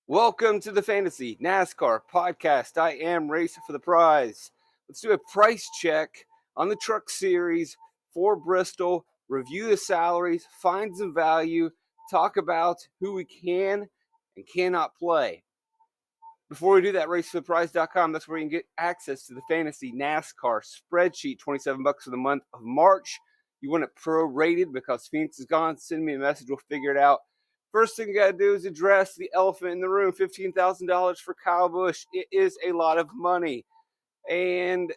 Welcome to the Fantasy NASCAR podcast. I am Racing for the Prize. Let's do a price check on the Truck Series for Bristol, review the salaries, find some value, talk about who we can and cannot play. Before we do that, racefortheprize.com, that's where you can get access to the Fantasy NASCAR Spreadsheet, $27 for the month of March. You want it prorated because Phoenix is gone, send me a message, we'll figure it out. First thing you got to do is address the elephant in the room, $15,000 for Kyle Busch. It is a lot of money. And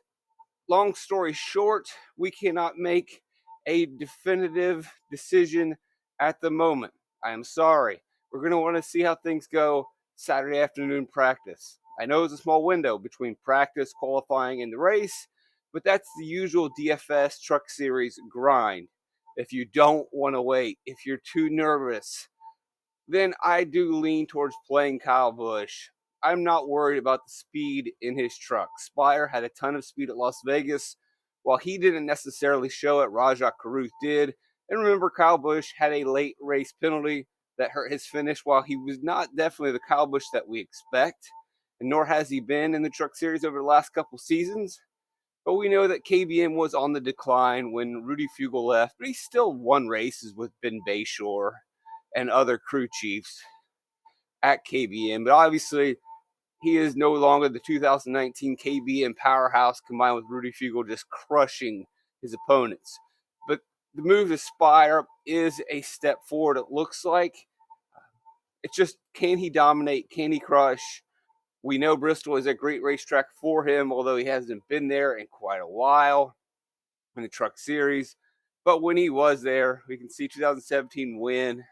long story short, we cannot make a definitive decision at the moment. I am sorry. We're going to want to see how things go Saturday afternoon practice. I know it's a small window between practice, qualifying, and the race, but that's the usual DFS Truck Series grind. If you don't want to wait, if you're too nervous, then I do lean towards playing Kyle Busch. I'm not worried about the speed in his truck. Spire had a ton of speed at Las Vegas. While he didn't necessarily show it, Rajah Caruth did. And remember, Kyle Busch had a late race penalty that hurt his finish. While he was not definitely the Kyle Busch that we expect, and nor has he been in the Truck Series over the last couple seasons. But we know that KBM was on the decline when Rudy Fugle left, but he still won races with Ben Bayshore and other crew chiefs at KBM. But obviously, he is no longer the 2019 KBM powerhouse combined with Rudy Fugle just crushing his opponents. But the move to Spire is a step forward, it looks like. It's just, can he dominate? Can he crush? We know Bristol is a great racetrack for him, although he hasn't been there in quite a while in the Truck Series. But when he was there, we can see 2017 win.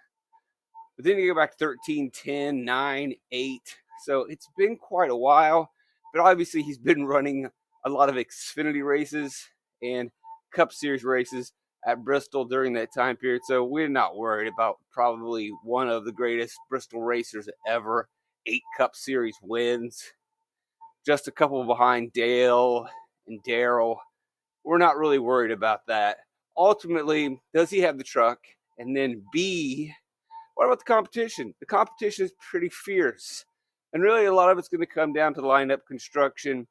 But then you go back 13, 10, 9, 8. So it's been quite a while. But obviously he's been running a lot of Xfinity races and Cup Series races at Bristol during that time period. So we're not worried about probably one of the greatest Bristol racers ever. 8 Cup Series wins. Just a couple behind Dale and Darrell. We're not really worried about that. Ultimately, does he have the truck? And then B, what about the competition? The competition is pretty fierce. And really, a lot of it's going to come down to lineup construction,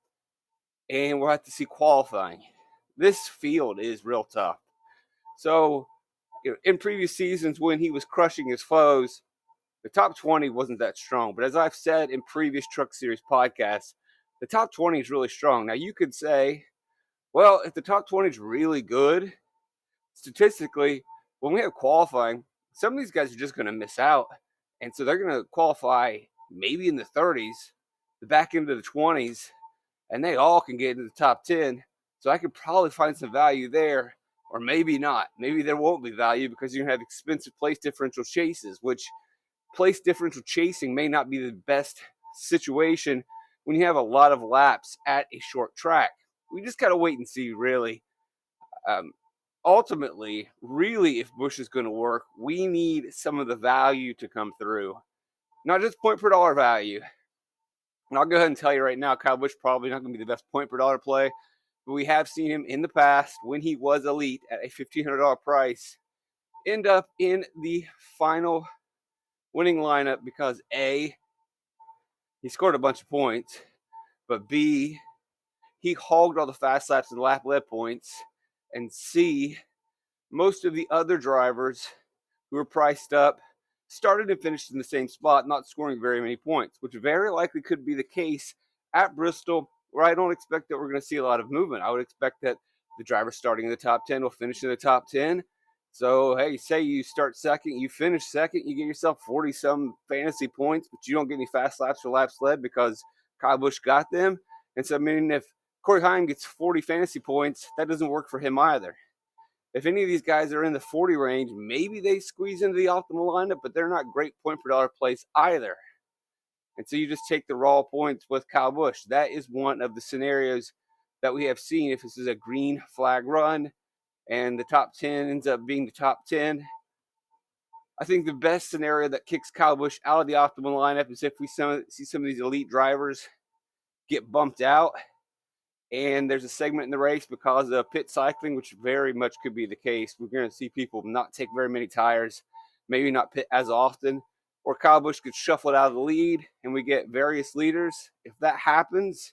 and we'll have to see qualifying. This field is real tough. So, in previous seasons when he was crushing his foes, the top 20 wasn't that strong. But as I've said in previous Truck Series podcasts, the top 20 is really strong. Now, you could say, well, if the top 20 is really good, statistically, when we have qualifying, some of these guys are just going to miss out. And so they're going to qualify maybe in the 30s, the back end of the 20s, and they all can get into the top 10. So I could probably find some value there, or maybe not. Maybe there won't be value because you're going to have expensive place differential chases, which place differential chasing may not be the best situation when you have a lot of laps at a short track. We just got to wait and see, really. Ultimately, really, if Busch is going to work, we need some of the value to come through. Not just point per dollar value. And I'll go ahead and tell you right now, Kyle Busch probably not going to be the best point per dollar play, but we have seen him in the past when he was elite at a $1,500 price end up in the final winning lineup because A, he scored a bunch of points, but B, he hogged all the fast laps and lap lead points, and C, most of the other drivers who were priced up started and finished in the same spot, not scoring very many points, which very likely could be the case at Bristol, where I don't expect that we're going to see a lot of movement. I would expect that the driver starting in the top 10 will finish in the top 10. So, hey, say you start second, you finish second, you get yourself 40-some fantasy points, but you don't get any fast laps or laps led because Kyle Busch got them. And so, I mean, if Corey Heim gets 40 fantasy points, that doesn't work for him either. If any of these guys are in the 40 range, maybe they squeeze into the optimal lineup, but they're not great point per dollar plays either. And so you just take the raw points with Kyle Busch. That is one of the scenarios that we have seen if this is a green flag run and the top 10 ends up being the top 10. I think the best scenario that kicks Kyle Busch out of the optimal lineup is if we see some of these elite drivers get bumped out and there's a segment in the race because of pit cycling, which very much could be the case. We're going to see people not take very many tires, maybe not pit as often, or Kyle Busch gets shuffled out of the lead and we get various leaders. If that happens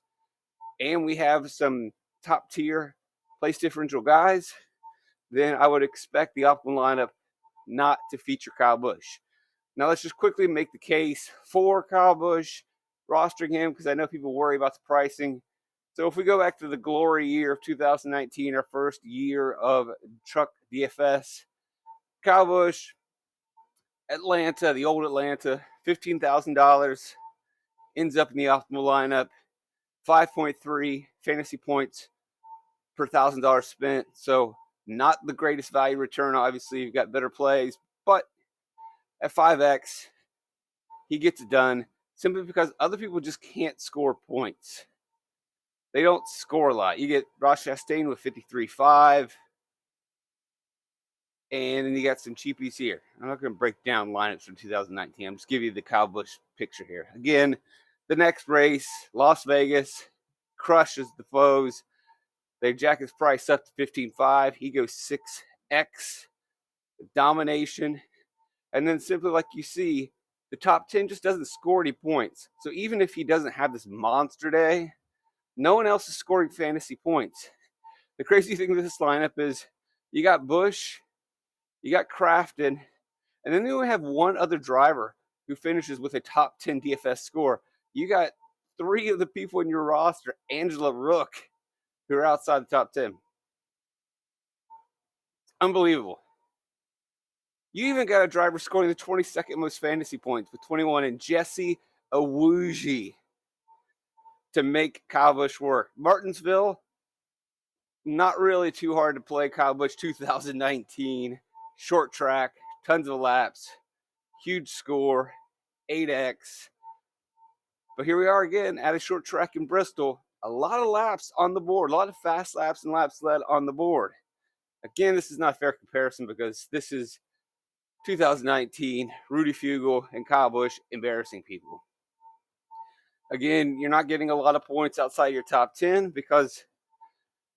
and we have some top tier place differential guys, then I would expect the optimal lineup not to feature Kyle Busch. Now let's just quickly make the case for Kyle Busch, rostering him, because I know people worry about the pricing. So if we go back to the glory year of 2019, our first year of truck DFS, Kyle Busch, Atlanta, the old Atlanta, $15,000, ends up in the optimal lineup, 5.3 fantasy points per $1,000 spent. So not the greatest value return. Obviously, you've got better plays, but at 5x, he gets it done simply because other people just can't score points. They don't score a lot. You get Ross Chastain with 53.5, and then you got some cheapies here. I'm not going to break down lineups from 2019. I'm just giving you the Kyle Busch picture here. Again, the next race, Las Vegas, crushes the foes. They jack his price up to 15.5. He goes 6x, domination. And then simply like you see, the top 10 just doesn't score any points. So even if he doesn't have this monster day, no one else is scoring fantasy points. The crazy thing with this lineup is you got Busch, you got Crafton, and then you only have one other driver who finishes with a top 10 DFS score. You got three of the people in your roster, Angela Rook, who are outside the top 10. Unbelievable. You even got a driver scoring the 22nd most fantasy points with 21 in Jesse Awuji to make Kyle Busch work. Martinsville, not really too hard to play. Kyle Busch 2019, short track, tons of laps, huge score, 8x. But here we are again at a short track in Bristol. A lot of laps on the board, a lot of fast laps and laps led on the board. Again, this is not a fair comparison because this is 2019, Rudy Fugle and Kyle Busch embarrassing people. Again, you're not getting a lot of points outside your top 10 because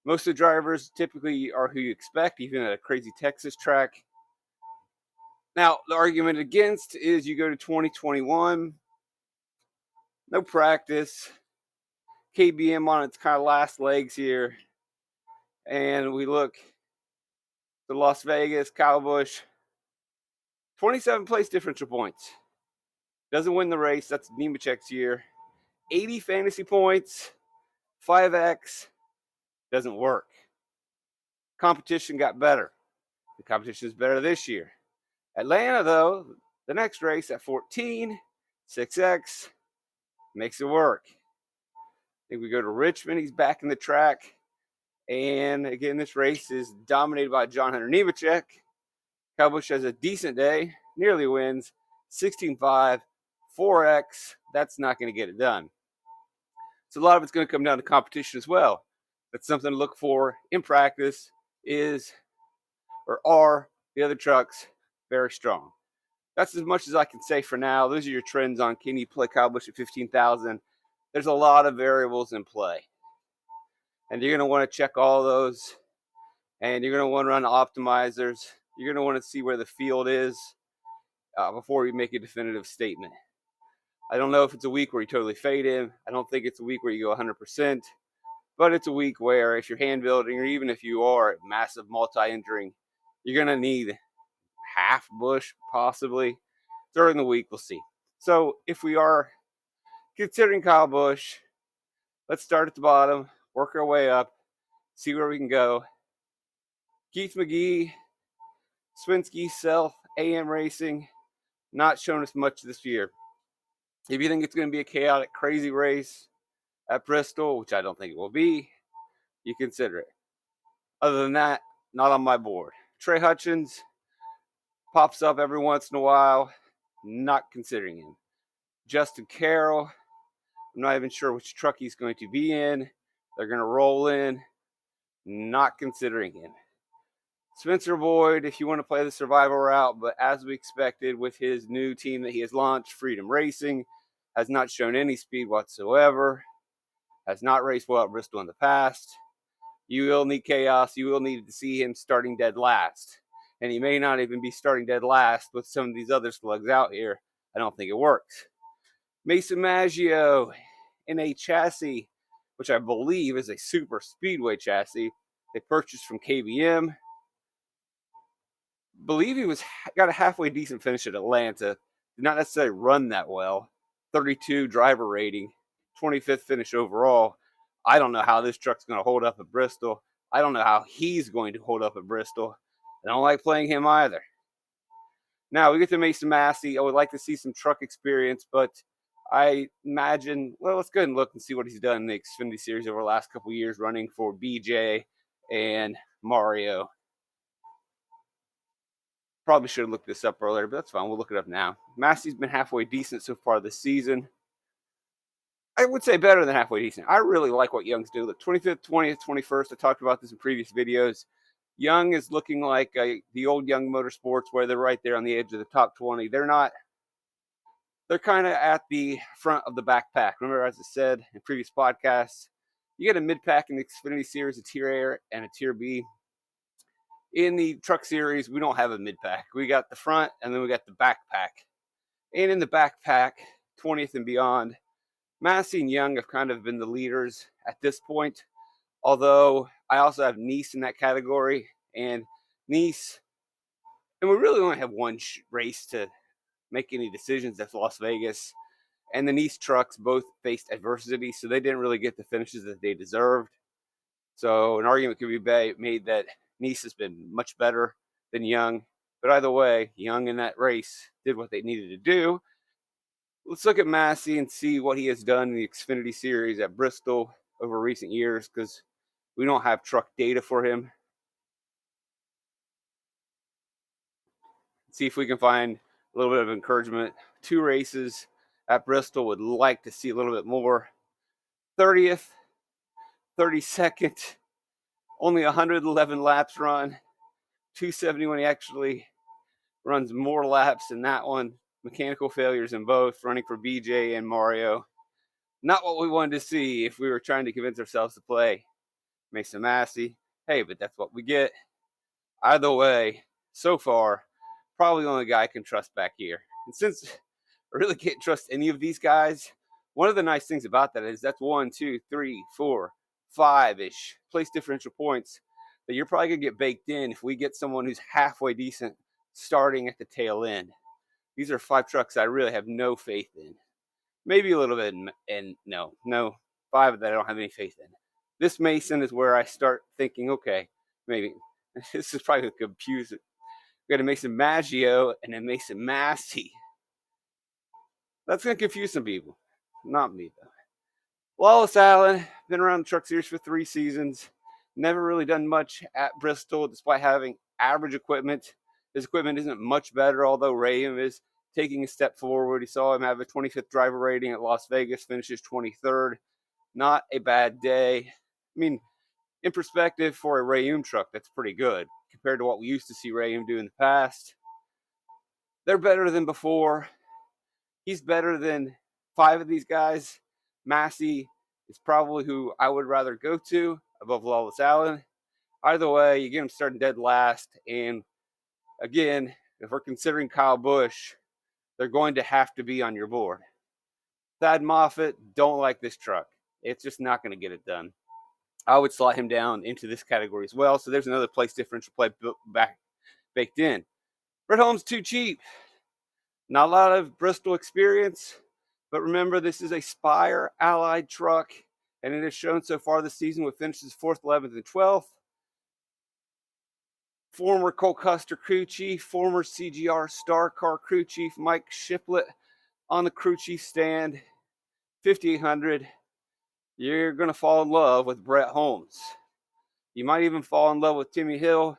most of the drivers typically are who you expect, even at a crazy Texas track. Now, the argument against is you go to 2021, no practice, KBM on its kind of last legs here, and we look to Las Vegas, Kyle Busch, 27 place differential points. Doesn't win the race. That's Nemechek's year. 80 fantasy points, 5x, doesn't work. Competition got better. The competition is better this year. Atlanta, though, the next race at 14, 6x, makes it work. I think we go to Richmond. He's back in the track. And again, this race is dominated by John Hunter Nemechek. Kyle Busch has a decent day, nearly wins, 16.5, 4x. That's not going to get it done. So a lot of it's going to come down to competition as well. That's something to look for in practice are the other trucks very strong. That's as much as I can say for now. Those are your trends on can you play Kyle Busch at 15,000. There's a lot of variables in play. And you're going to want to check all those. And you're going to want to run optimizers. You're going to want to see where the field is before you make a definitive statement. I don't know if it's a week where you totally fade him. I don't think it's a week where you go 100%. But it's a week where if you're hand building or even if you are massive multi-injuring, you're going to need half Busch possibly. During the week, we'll see. So if we are considering Kyle Busch, let's start at the bottom, work our way up, see where we can go. Keith McGee, Swinsky, Self, AM Racing, not shown us much this year. If you think it's going to be a chaotic, crazy race at Bristol, which I don't think it will be, you consider it. Other than that, not on my board. Trey Hutchins pops up every once in a while, not considering him. Justin Carroll, I'm not even sure which truck he's going to be in. They're going to roll in, not considering him. Spencer Boyd, if you want to play the survival route, but as we expected with his new team that he has launched, Freedom Racing, has not shown any speed whatsoever, has not raced well at Bristol in the past. You will need chaos. You will need to see him starting dead last. And he may not even be starting dead last with some of these other slugs out here. I don't think it works. Mason Maggio in a chassis, which I believe is a super speedway chassis they purchased from KBM. Believe he got a halfway decent finish at Atlanta. Did not necessarily run that well. 32 driver rating, 25th finish overall. I don't know how this truck's going to hold up at Bristol. I don't know how he's going to hold up at Bristol. I don't like playing him either. Now we get to Mason Massey. I would like to see some truck experience, but I imagine, well, let's go ahead and look and see what he's done in the Xfinity Series over the last couple of years running for BJ and Mario. Probably should have looked this up earlier, but that's fine. We'll look it up now. Massey's been halfway decent so far this season. I would say better than halfway decent. I really like what Young's doing. Look, 25th, 20th, 21st. I talked about this in previous videos. Young is looking like the old Young Motorsports where they're right there on the edge of the top 20. They're not. They're kind of at the front of the backpack. Remember, as I said in previous podcasts, you get a mid-pack in the Xfinity Series, a Tier A and a Tier B. In the Truck Series, we don't have a mid-pack. We got the front, and then we got the backpack. And in the backpack, 20th and beyond, Massey and Young have kind of been the leaders at this point. Although I also have Nice in that category, and Nice, and we really only have one race to make any decisions. That's Las Vegas, and the Nice trucks both faced adversity, so they didn't really get the finishes that they deserved. So an argument could be made that Nice has been much better than Young, but either way, Young in that race did what they needed to do. Let's look at Massey and see what he has done in the Xfinity Series at Bristol over recent years, because we don't have truck data for him. See if we can find a little bit of encouragement. 2 races at Bristol, would like to see a little bit more. 30th, 32nd, only 111 laps run. 271, he actually runs more laps than that one. Mechanical failures in both, running for BJ and Mario. Not what we wanted to see if we were trying to convince ourselves to play Mason Massey. Hey, but that's what we get. Either way, so far, probably the only guy I can trust back here. And since I really can't trust any of these guys, one of the nice things about that is that's 1, 2, 3, 4, 5-ish place differential points that you're probably going to get baked in if we get someone who's halfway decent starting at the tail end. These are 5 trucks I really have no faith in. Maybe a little bit, and no, 5 that I don't have any faith in. This Mason is where I start thinking, okay, maybe this is probably confusing. We got a Mason Maggio and a Mason Massey. That's going to confuse some people. Not me, though. Wallace Allen, been around the Truck Series for 3 seasons. Never really done much at Bristol, despite having average equipment. His equipment isn't much better, although Rayham is taking a step forward. He saw him have a 25th driver rating at Las Vegas, finishes 23rd. Not a bad day. I mean, in perspective, for a Rayham truck, that's pretty good compared to what we used to see Rayham do in the past. They're better than before. He's better than 5 of these guys. Massey is probably who I would rather go to above Wallace Allen. Either way, you get him starting dead last. And again, if we're considering Kyle Busch, they're going to have to be on your board. Thad Moffitt, don't like this truck. It's just not going to get it done. I would slot him down into this category as well. So there's another place differential play baked in. Brett Holmes, too cheap. Not a lot of Bristol experience, but remember, this is a Spire Allied truck, and it has shown so far this season with finishes 4th, 11th, and 12th. Former Cole Custer crew chief, former CGR Star Car crew chief Mike Shiplet on the crew chief stand, 5,800. You're going to fall in love with Brett Holmes. You might even fall in love with Timmy Hill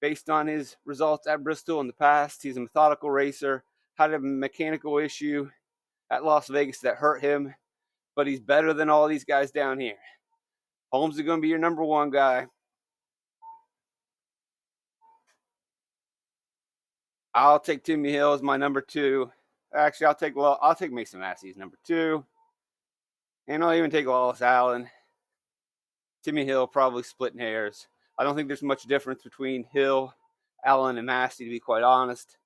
based on his results at Bristol in the past. He's a methodical racer, had a mechanical issue at Las Vegas that hurt him, but he's better than all these guys down here. Holmes is going to be your number 1 guy. I'll take Timmy Hill as my number 2. Actually, I'll take Mason Massey as number 2. And I'll even take Wallace Allen. Timmy Hill probably splitting hairs. I don't think there's much difference between Hill, Allen, and Massey, to be quite honest.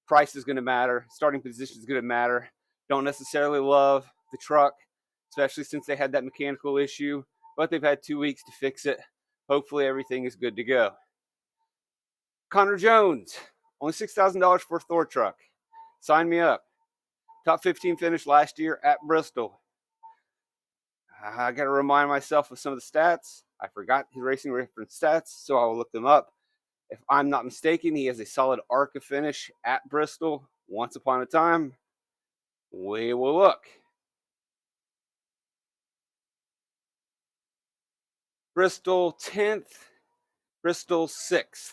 Price is going to matter. Starting position is going to matter. Don't necessarily love the truck, especially since they had that mechanical issue, but they've had 2 weeks to fix it. Hopefully everything is good to go. Connor Jones, only $6,000 for a Thor truck. Sign me up. Top 15 finish last year at Bristol. I got to remind myself of some of the stats. I forgot his racing reference stats, so I will look them up. If I'm not mistaken, he has a solid ARCA finish at Bristol once upon a time. We will look. Bristol 10th, Bristol 6th.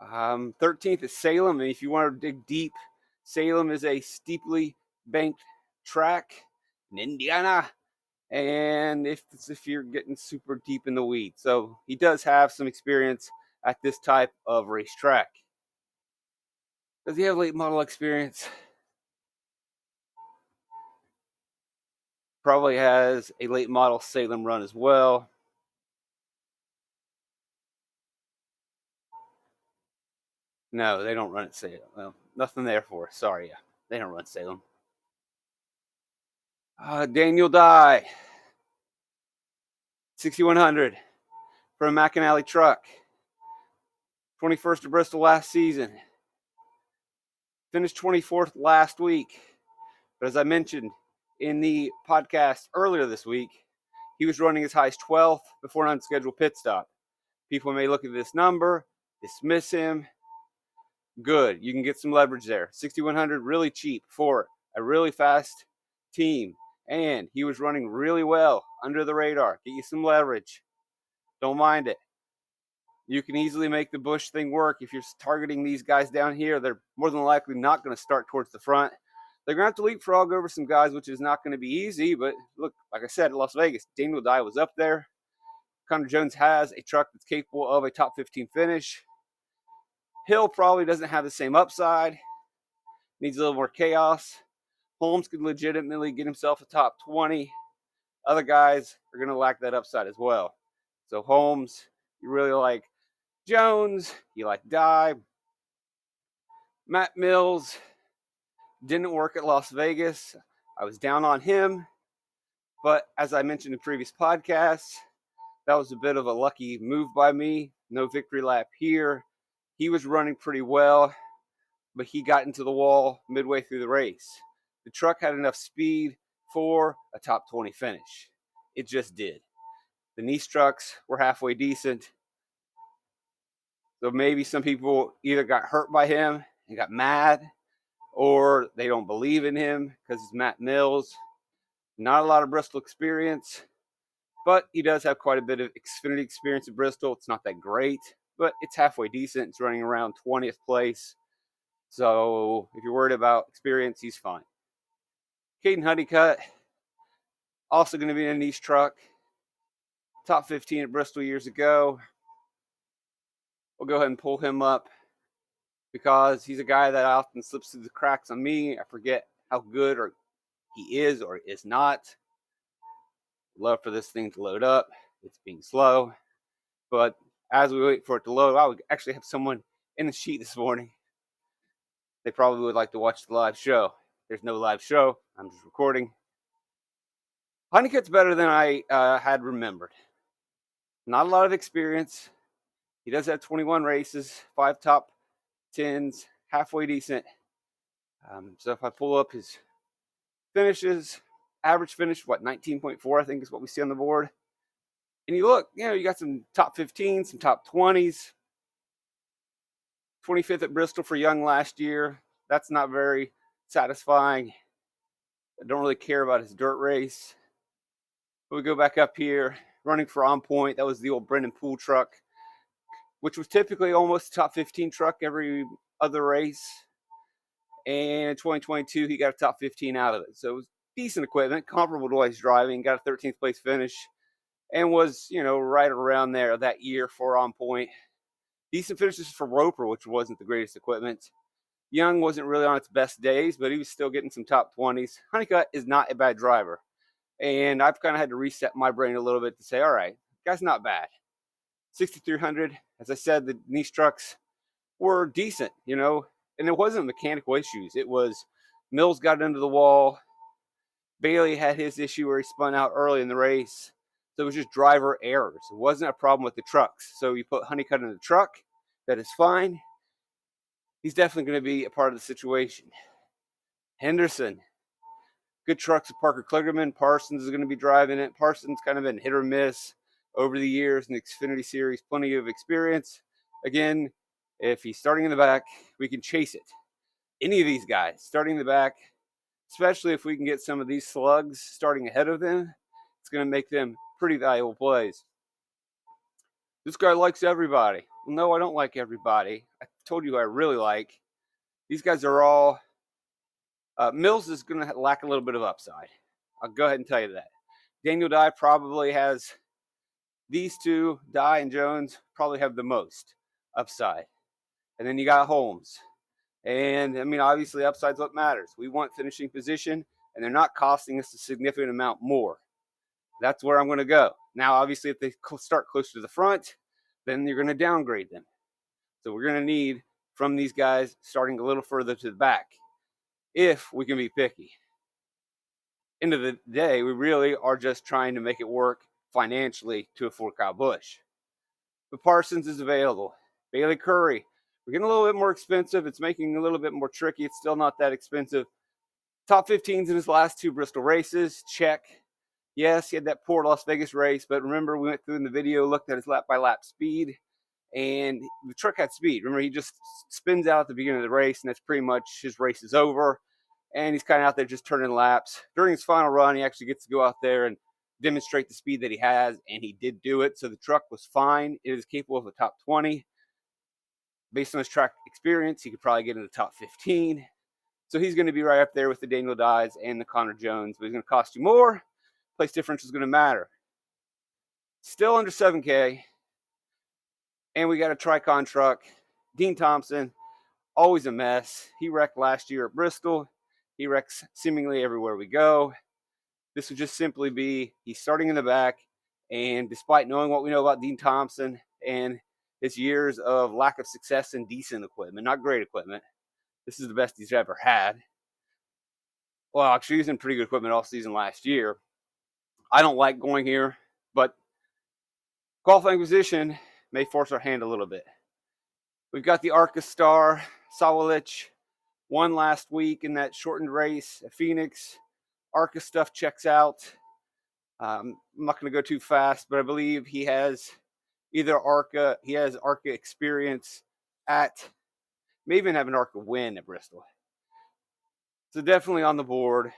13th is Salem, and if you want to dig deep, Salem is a steeply banked track in Indiana, and if you're getting super deep in the weeds. So he does have some experience at this type of racetrack. Does he have late model experience? Probably has a late model Salem run as well. No, they don't run at Salem. Well, nothing there for us. Sorry, yeah. They don't run Salem. Daniel Dye, 6,100 for a McAnally truck. 21st of Bristol last season. Finished 24th last week. But as I mentioned in the podcast earlier this week, he was running as high as 12th before an unscheduled pit stop. People may look at this number, dismiss him. Good. You can get some leverage there. 6,100, really cheap for a really fast team. And he was running really well under the radar. Get you some leverage. Don't mind it. You can easily make the Busch thing work. If you're targeting these guys down here, they're more than likely not going to start towards the front. They're going to have to leapfrog over some guys, which is not going to be easy. But look, like I said, at Las Vegas, Daniel Dye was up there. Connor Jones has a truck that's capable of a top 15 finish. Hill probably doesn't have the same upside. Needs a little more chaos. Holmes could legitimately get himself a top 20. Other guys are going to lack that upside as well. So Holmes, you really like Jones, you like Dye. Matt Mills didn't work at Las Vegas. I was down on him. But as I mentioned in previous podcasts, that was a bit of a lucky move by me. No victory lap here. He was running pretty well, but he got into the wall midway through the race. The truck had enough speed for a top 20 finish. It just did. The Nice trucks were halfway decent. So maybe some people either got hurt by him and got mad, or they don't believe in him because it's Matt Mills. Not a lot of Bristol experience, but he does have quite a bit of Xfinity experience at Bristol. It's not that great, but it's halfway decent. It's running around 20th place. So if you're worried about experience, he's fine. Caden Honeycutt, also going to be in a Nice truck. Top 15 at Bristol years ago. We'll go ahead and pull him up because he's a guy that often slips through the cracks on me. I forget how good or he is or is not. Love for this thing to load up. It's being slow. But as we wait for it to load, I would actually have someone in the sheet this morning. They probably would like to watch the live show. There's no live show. I'm just recording. Honeycutt's better than I had remembered. Not a lot of experience. He does have 21 races, 5 top 10s, halfway decent. So if I pull up his finishes, average finish, 19.4, I think is what we see on the board. And you look, you got some top 15s, some top 20s. 25th at Bristol for Young last year. That's not very satisfying. I don't really care about his dirt race. But we go back up here, running for On Point. That was the old Brendan Poole truck, which was typically almost a top 15 truck every other race. And in 2022, he got a top 15 out of it. So it was decent equipment, comparable to what he's driving. Got a 13th place finish and was, right around there that year for On Point. Decent finishes for Roper, which wasn't the greatest equipment. Young wasn't really on its best days, but he was still getting some top 20s. Honeycutt is not a bad driver. And I've kind of had to reset my brain a little bit to say, all right, guy's not bad. 6,300. As I said, the Nice trucks were decent. And it wasn't mechanical issues. It was Mills got into the wall. Bailey had his issue where he spun out early in the race. So it was just driver errors. It wasn't a problem with the trucks. So you put Honeycutt in the truck. That is fine. He's definitely going to be a part of the situation. Henderson. Good trucks with Parker Kligerman. Parsons is going to be driving it. Parsons kind of been hit or miss over the years in the Xfinity Series. Plenty of experience. Again, if he's starting in the back, we can chase it. Any of these guys starting in the back, especially if we can get some of these slugs starting ahead of them, it's going to make them pretty valuable plays. This guy likes everybody. Well, no, I don't like everybody. I told you I really like. These guys are all... Mills is going to lack a little bit of upside. I'll go ahead and tell you that. Daniel Dye probably has... These two, Dye and Jones, probably have the most upside. And then you got Holmes. And, I mean, obviously, upside's what matters. We want finishing position, and they're not costing us a significant amount more. That's where I'm going to go. Now, obviously, if they start close to the front, then you're going to downgrade them. So we're going to need from these guys starting a little further to the back if we can be picky. End of the day, we really are just trying to make it work financially to afford Kyle Busch. But Parsons is available. Bailey Curry. We're getting a little bit more expensive. It's making it a little bit more tricky. It's still not that expensive. Top 15s in his last 2 Bristol races. Check. Yes, he had that poor Las Vegas race, but remember we went through in the video, looked at his lap-by-lap speed, and the truck had speed. Remember, he just spins out at the beginning of the race, and that's pretty much his race is over, and he's kind of out there just turning laps. During his final run, he actually gets to go out there and demonstrate the speed that he has, and he did do it, so the truck was fine. It is capable of a top 20. Based on his track experience, he could probably get in the top 15. So he's going to be right up there with the Daniel Dyes and the Connor Jones, but he's going to cost you more. Place difference is going to matter. Still under 7K. And we got a Tricon truck. Dean Thompson, always a mess. He wrecked last year at Bristol. He wrecks seemingly everywhere we go. This would just simply be, he's starting in the back, and despite knowing what we know about Dean Thompson and his years of lack of success in decent equipment, not great equipment, this is the best he's ever had. Well, actually, he was in pretty good equipment all season last year. I don't like going here, but qualifying position may force our hand a little bit. We've got the ARCA star, Sawalich, won last week in that shortened race at Phoenix. ARCA stuff checks out. I'm not going to go too fast, but I believe he has either ARCA, he has ARCA experience at, may even have an ARCA win at Bristol. So definitely on the board,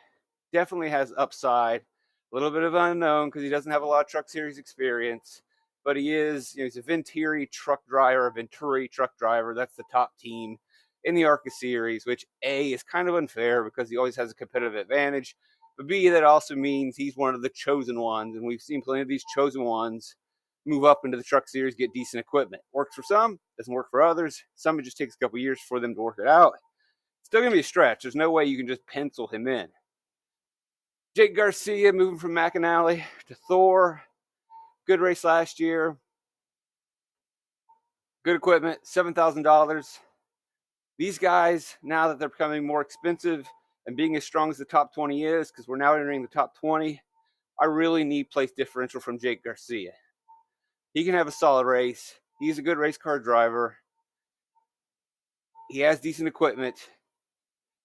definitely has upside. A little bit of unknown because he doesn't have a lot of Truck Series experience, but he is, he's a Venturi truck driver, That's the top team in the ARCA Series, which A, is kind of unfair because he always has a competitive advantage, but B, that also means he's one of the chosen ones, and we've seen plenty of these chosen ones move up into the Truck Series, get decent equipment. Works for some, doesn't work for others. Some, it just takes a couple years for them to work it out. Still going to be a stretch. There's no way you can just pencil him in. Jake Garcia moving from McAnally to Thor. Good race last year. Good equipment, $7,000. These guys, now that they're becoming more expensive and being as strong as the top 20 is, because we're now entering the top 20, I really need place differential from Jake Garcia. He can have a solid race. He's a good race car driver. He has decent equipment,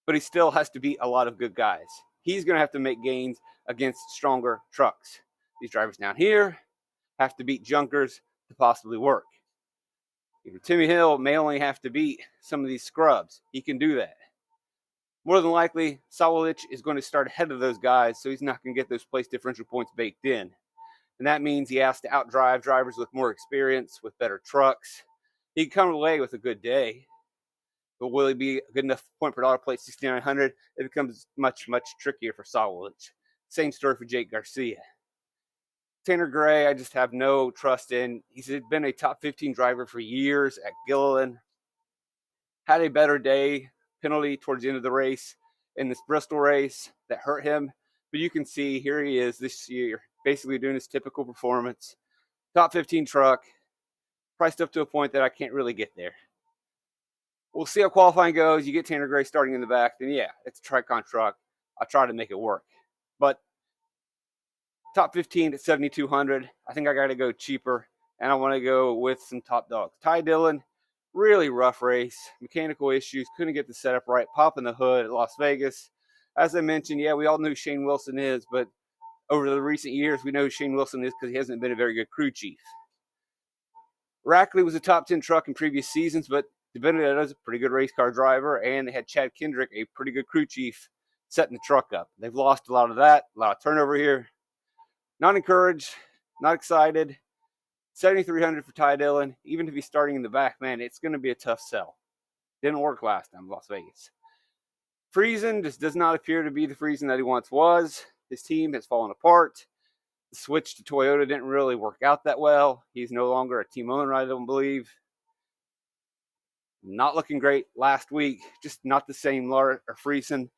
but he still has to beat a lot of good guys. He's going to have to make gains against stronger trucks. These drivers down here have to beat junkers to possibly work. Even Timmy Hill may only have to beat some of these scrubs. He can do that. More than likely, Sawalich is going to start ahead of those guys, so he's not going to get those place differential points baked in. And that means he has to outdrive drivers with more experience, with better trucks. He can come away with a good day. But will he be a good enough point per dollar plate, 6,900? It becomes much, much trickier for Sawalich. Same story for Jake Garcia. Tanner Gray, I just have no trust in. He's been a top 15 driver for years at Gilliland. Had a better day, penalty towards the end of the race in this Bristol race that hurt him. But you can see here he is this year, basically doing his typical performance. Top 15 truck, priced up to a point that I can't really get there. We'll see how qualifying goes. You get Tanner Gray starting in the back, then yeah, it's a Tricon truck. I'll try to make it work. But top 15 at 7,200. I think I got to go cheaper, and I want to go with some top dogs. Ty Dillon, really rough race. Mechanical issues, couldn't get the setup right. Popping the hood at Las Vegas. As I mentioned, yeah, we all know who Shane Wilson is, but over the recent years, we know who Shane Wilson is because he hasn't been a very good crew chief. Rackley was a top 10 truck in previous seasons, but DiBenedetto's a pretty good race car driver, and they had Chad Kendrick, a pretty good crew chief, setting the truck up. They've lost a lot of that, a lot of turnover here. Not encouraged, not excited. 7,300 for Ty Dillon. Even if he's starting in the back, man, it's going to be a tough sell. Didn't work last time, Las Vegas. Friesen just does not appear to be the Friesen that he once was. His team has fallen apart. The switch to Toyota didn't really work out that well. He's no longer a team owner, I don't believe. Not looking great last week. Just not the same Friesen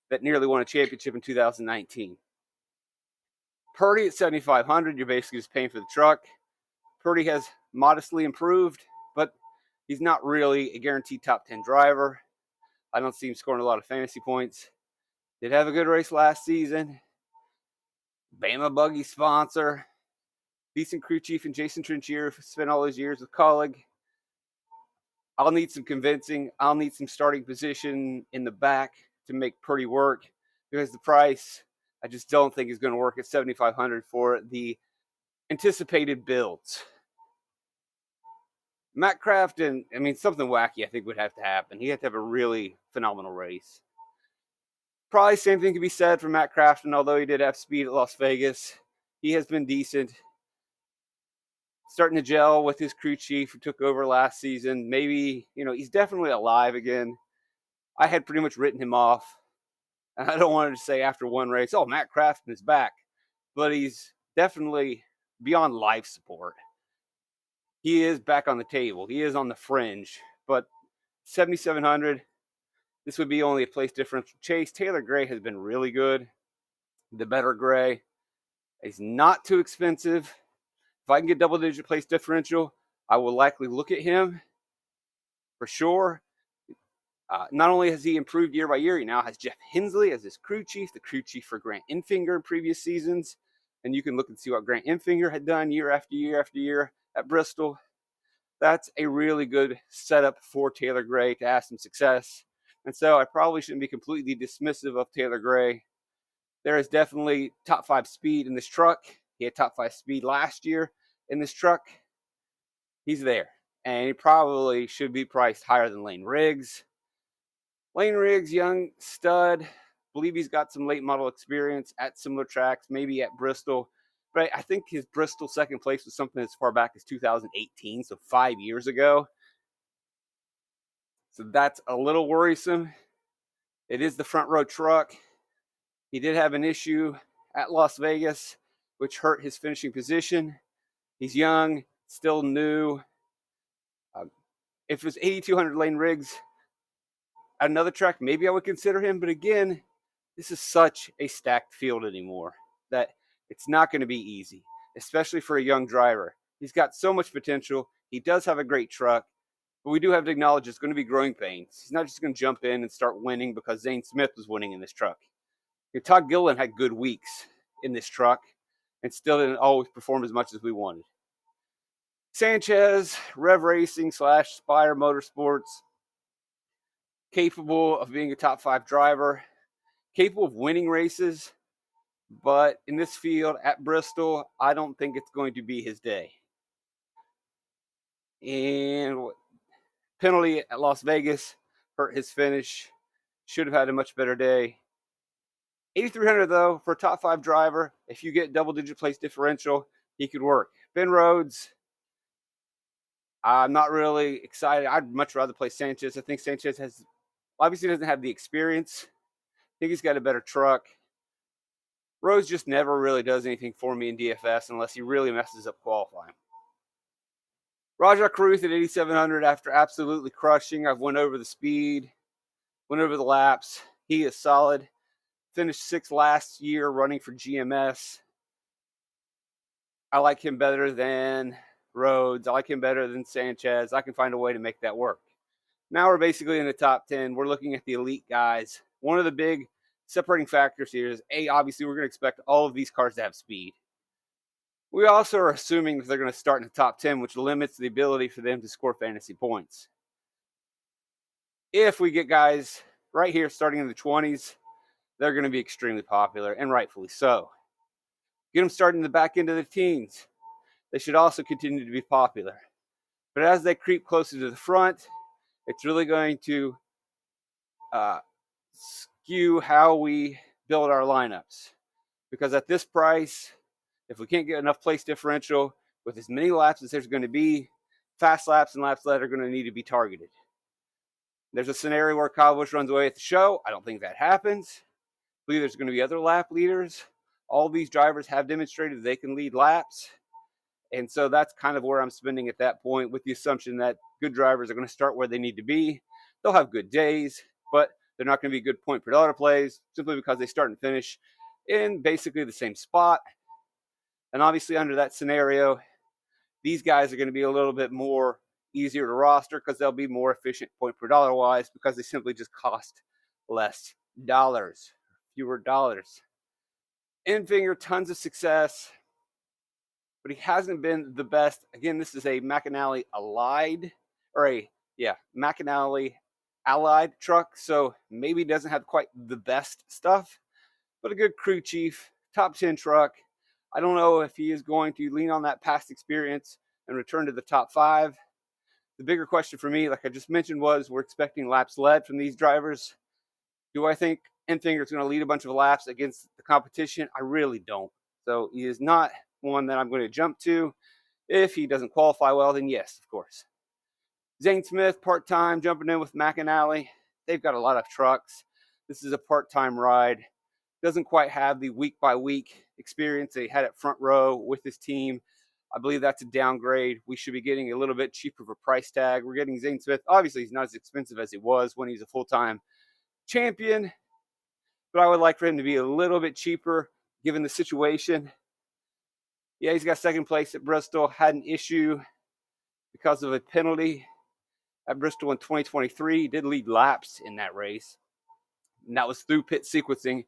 that nearly won a championship in 2019. Purdy at 7,500. You're basically just paying for the truck. Purdy has modestly improved, but he's not really a guaranteed top 10 driver. I don't see him scoring a lot of fantasy points. Did have a good race last season. Bama Buggy sponsor. Decent crew chief and Jason Trinchier spent all his years with Colleague. I'll need some convincing. I'll need some starting position in the back to make Purdy work because the price I just don't think is going to work at 7,500 for the anticipated builds. Matt Crafton, I mean, something wacky I think would have to happen. He had to have a really phenomenal race. Probably same thing could be said for Matt Crafton, although he did have speed at Las Vegas. He has been decent. Starting to gel with his crew chief who took over last season. Maybe, he's definitely alive again. I had pretty much written him off. And I don't want to say after one race, oh, Matt Crafton is back. But he's definitely beyond life support. He is back on the table. He is on the fringe. But 7,700, this would be only a place differential chase. Taylor Gray has been really good. The better Gray. He's not too expensive. If I can get double-digit place differential, I will likely look at him for sure. Not only has he improved year by year, he now has Jeff Hensley as his crew chief, the crew chief for Grant Enfinger in previous seasons. And you can look and see what Grant Enfinger had done year after year after year at Bristol. That's a really good setup for Taylor Gray to have some success. And so I probably shouldn't be completely dismissive of Taylor Gray. There is definitely top 5 speed in this truck. He had top 5 speed last year in this truck. He's there. And he probably should be priced higher than Lane Riggs. Lane Riggs, young stud. I believe he's got some late model experience at similar tracks, maybe at Bristol. But I think his Bristol second place was something as far back as 2018, so 5 years ago. So that's a little worrisome. It is the front row truck. He did have an issue at Las Vegas, which hurt his finishing position. He's young, still new. If it was 8,200 Lane Riggs at another track, maybe I would consider him. But again, this is such a stacked field anymore that it's not going to be easy, especially for a young driver. He's got so much potential. He does have a great truck, but we do have to acknowledge it's going to be growing pains. He's not just going to jump in and start winning because Zane Smith was winning in this truck. Todd Gilliland had good weeks in this truck and still didn't always perform as much as we wanted. Sanchez, Rev Racing / Spire Motorsports, capable of being a top 5 driver, capable of winning races, but in this field at Bristol, I don't think it's going to be his day. And penalty at Las Vegas hurt his finish. Should have had a much better day. 8,300 though for a top 5 driver. If you get double-digit place differential, he could work. Ben Rhodes, I'm not really excited. I'd much rather play Sanchez. I think Sanchez obviously doesn't have the experience. I think he's got a better truck. Rhodes just never really does anything for me in DFS unless he really messes up qualifying. Rajah Caruth at 8,700 after absolutely crushing. I've went over the speed, went over the laps. He is solid. Finished 6th last year running for GMS. I like him better than Rhodes. I like him better than Sanchez. I can find a way to make that work. Now we're basically in the top 10. We're looking at the elite guys. One of the big separating factors here is, obviously we're going to expect all of these cars to have speed. We also are assuming that they're going to start in the top 10, which limits the ability for them to score fantasy points. If we get guys right here starting in the 20s, they're going to be extremely popular, and rightfully so. Get them starting in the back end of the teens. They should also continue to be popular. But as they creep closer to the front, it's really going to skew how we build our lineups. Because at this price, if we can't get enough place differential with as many laps as there's going to be, fast laps and laps that are going to need to be targeted. There's a scenario where Kyle Busch runs away at the show. I don't think that happens. I believe there's going to be other lap leaders. All these drivers have demonstrated they can lead laps. And so that's kind of where I'm spending at that point, with the assumption that good drivers are going to start where they need to be. They'll have good days, but they're not going to be good point per dollar plays simply because they start and finish in basically the same spot. And obviously under that scenario, these guys are going to be a little bit more easier to roster because they'll be more efficient point per dollar wise, because they simply just cost less dollars, fewer dollars. Enfinger, tons of success, but he hasn't been the best. Again, this is a McAnally McAnally allied truck, so maybe doesn't have quite the best stuff, but a good crew chief, top 10 truck. I don't know if he is going to lean on that past experience and return to the top 5. The bigger question for me, like I just mentioned, was we're expecting laps led from these drivers. Do I think Enfinger is going to lead a bunch of laps against the competition? I really don't. So he is not one that I'm going to jump to. If he doesn't qualify well, then yes, of course. Zane Smith, part-time, jumping in with McAnally. They've got a lot of trucks. This is a part-time ride. Doesn't quite have the week-by-week experience they had at front row with this team. I believe that's a downgrade. We should be getting a little bit cheaper of a price tag. We're getting Zane Smith. Obviously, he's not as expensive as he was when he's a full-time champion, but I would like for him to be a little bit cheaper given the situation. Yeah, he's got second place at Bristol. Had an issue because of a penalty at Bristol in 2023. He did lead laps in that race, and that was through pit sequencing,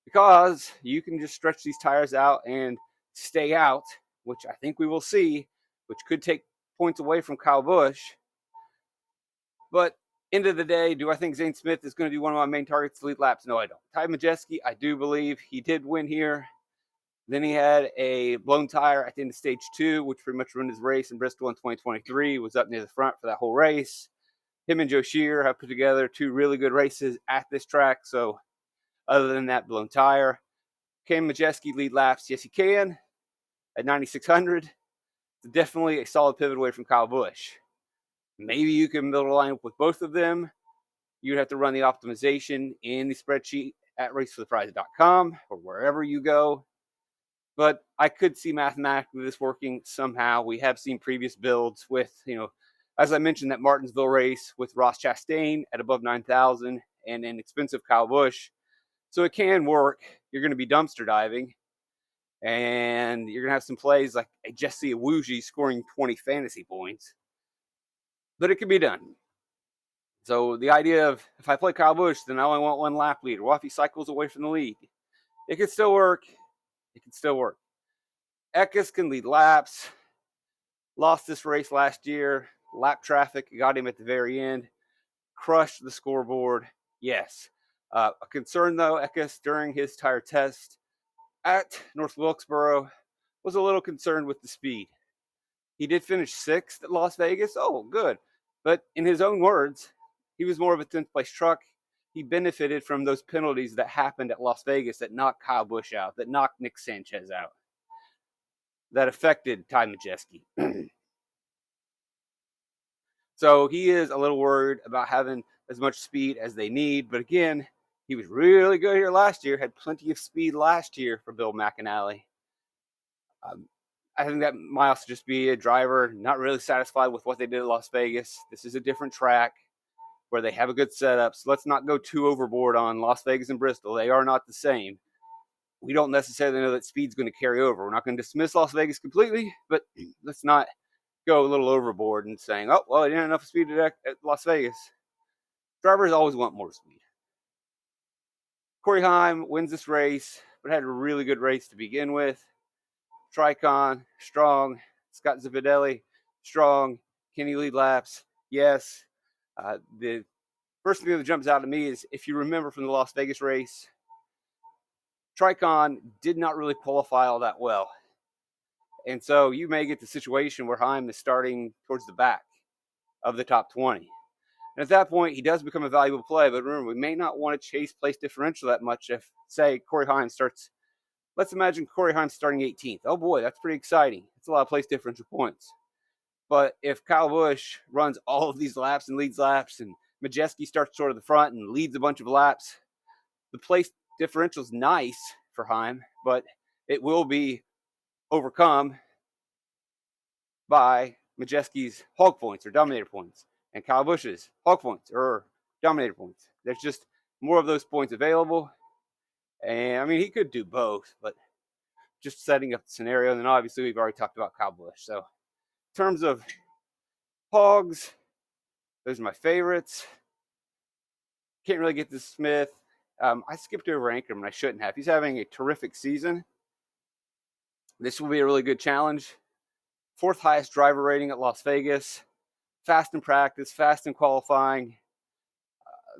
because you can just stretch these tires out and stay out, which I think we will see, which could take points away from Kyle Busch. But end of the day, do I think Zane Smith is going to be one of my main targets to lead laps? No, I don't. Ty Majeski, I do believe he did win here. Then he had a blown tire at the end of stage 2, which pretty much ruined his race in Bristol in 2023. Was up near the front for that whole race. Him and Joe Shear have put together 2 really good races at this track. So other than that blown tire, can Majeski lead laps? Yes, he can. At 9,600, it's definitely a solid pivot away from Kyle Busch. Maybe you can build a lineup with both of them. You'd have to run the optimization in the spreadsheet at racefortheprize.com or wherever you go. But I could see mathematically this working somehow. We have seen previous builds with, as I mentioned, that Martinsville race with Ross Chastain at above 9,000 and an expensive Kyle Busch. So it can work. You're going to be dumpster diving, and you're going to have some plays like a Jesse Iwuji scoring 20 fantasy points. But it can be done. So the idea of, if I play Kyle Busch, then I only want 1 lap leader. What if he cycles away from the lead? It can still work. Eckes can lead laps. Lost this race last year. Lap traffic got him at the very end. Crushed the scoreboard. Yes. A concern, though, Eckes, during his tire test at North Wilkesboro, was a little concerned with the speed. He did finish 6th at Las Vegas. Oh, good. But in his own words, he was more of a 10th place truck. He benefited from those penalties that happened at Las Vegas that knocked Kyle Busch out, that knocked Nick Sanchez out, that affected Ty Majeski. So he is a little worried about having as much speed as they need. But again, he was really good here last year, had plenty of speed last year for Bill McAnally. I think that might also just be a driver not really satisfied with what they did at Las Vegas. This is a different track where they have a good setup. So let's not go too overboard on Las Vegas and Bristol. They are not the same. We don't necessarily know that speed's going to carry over. We're not going to dismiss Las Vegas completely, but let's not go a little overboard and saying, oh, well, they didn't have enough speed at Las Vegas. Drivers always want more speed. Corey Heim wins this race, but had a really good race to begin with. Tricon, strong. Scott Zipadelli, strong. Can he lead laps? Yes. The first thing that jumps out at me is, if you remember from the Las Vegas race, Tricon did not really qualify all that well. And so you may get the situation where Heim is starting towards the back of the top 20. And at that point, he does become a valuable play. But remember, we may not want to chase place differential that much if, say, Corey Heim starts. Let's imagine Corey Heim starting 18th. Oh boy, that's pretty exciting. It's a lot of place differential points. But if Kyle Busch runs all of these laps and leads laps, and Majeski starts toward the front and leads a bunch of laps, the place differential is nice for Heim, but it will be overcome by Majeski's hog points or dominator points, and Kyle Busch's hog points or dominator points. There's just more of those points available. And I mean, he could do both, but just setting up the scenario. And then obviously we've already talked about Kyle Busch. So in terms of hogs, those are my favorites. Can't really get to Smith. I skipped over Ankrum, and I shouldn't have. He's having a terrific season. This will be a really good challenge. 4th highest driver rating at Las Vegas. Fast in practice, fast in qualifying.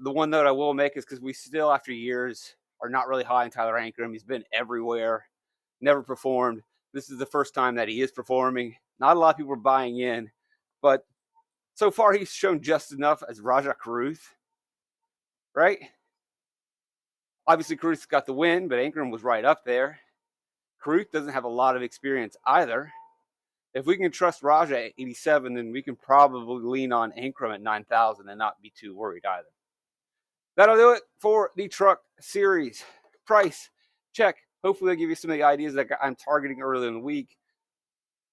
The one note I will make is because we still, after years, are not really high on Tyler Ankrum. He's been everywhere, never performed. This is the first time that he is performing. Not a lot of people are buying in, but so far he's shown just enough as Rajah Caruth, right? Obviously, Caruth's got the win, but Ankrum was right up there. Caruth doesn't have a lot of experience either. If we can trust Rajah at 87, then we can probably lean on Ankrum at 9,000 and not be too worried either. That'll do it for the Truck Series. Price check. Hopefully, I'll give you some of the ideas that I'm targeting early in the week.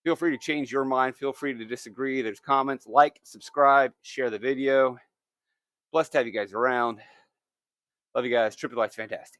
Feel free to change your mind. Feel free to disagree. There's comments. Like, subscribe, share the video. Blessed to have you guys around. Love you guys. Triple Light's fantastic.